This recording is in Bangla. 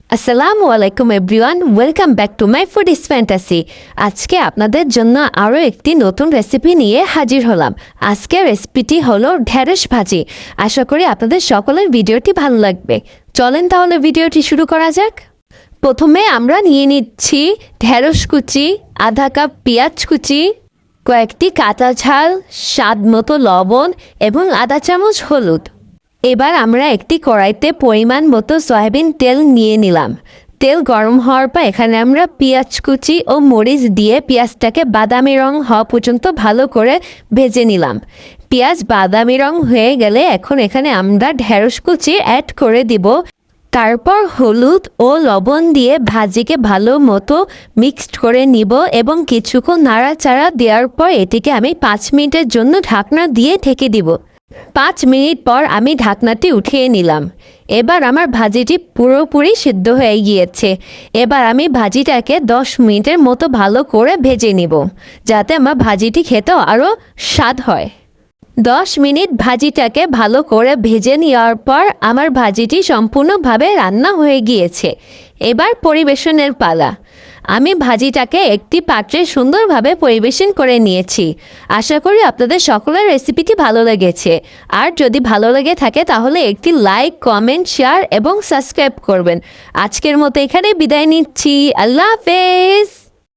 আসসালামু আলাইকুম everyone, welcome back to my foodies fantasy. আজকে আপনাদের জন্য আরও একটি নতুন রেসিপি নিয়ে হাজির হলাম। আজকের রেসিপিটি হলো ঢেঁড়স ভাজি। আশা করি আপনাদের সকলের ভিডিওটি ভালো লাগবে। চলেন তাহলে ভিডিওটি শুরু করা যাক। প্রথমে আমরা নিয়ে নিচ্ছি ঢেঁড়স কুচি, আধা কাপ পেঁয়াজ কুচি, কয়েকটি কাঁচা ঝাল, স্বাদ মতো লবণ এবং আধা চামচ হলুদ। এবার আমরা একটি কড়াইতে পরিমাণ মতো সয়াবিন তেল নিয়ে নিলাম। তেল গরম হওয়ার পর এখানে আমরা পেঁয়াজ কুচি ও মরিচ দিয়ে পেঁয়াজটাকে বাদামি রং হওয়া পর্যন্ত ভালো করে ভেজে নিলাম। পেঁয়াজ বাদামি রং হয়ে গেলে এখন এখানে আমরা ঢেঁড়স কুচি অ্যাড করে দিব। তারপর হলুদ ও লবণ দিয়ে ভাজিকে ভালো মতো মিক্সড করে নিব এবং কিছুক্ষণ নাড়াচাড়া দেওয়ার পর এটিকে আমি 5 মিনিটের জন্য ঢাকনা দিয়ে ঢেকে দিব। 5 মিনিট পর আমি ঢাকনাটি উঠিয়ে নিলাম। এবার আমার ভাজিটি পুরোপুরি সিদ্ধ হয়ে গিয়েছে। এবার আমি ভাজিটাকে 10 মিনিটের মতো ভালো করে ভেজে নিব, যাতে আমার ভাজিটি খেতেও আরও স্বাদ হয়। 10 মিনিট ভাজিটাকে ভালো করে ভেজে নেওয়ার পর আমার ভাজিটি সম্পূর্ণভাবে রান্না হয়ে গিয়েছে। এবার পরিবেশনের পালা। আমি ভাজিটাকে একটি পাত্রে সুন্দরভাবে পরিবেশন করে নিয়েছি। আশা করি আপনাদের সকলের রেসিপিটি ভালো লেগেছে। আর যদি ভালো লেগে থাকে তাহলে একটি লাইক, কমেন্ট, শেয়ার এবং সাবস্ক্রাইব করবেন। আজকের মতো এখানে বিদায় নিচ্ছি। আল্লাহ হাফেজ।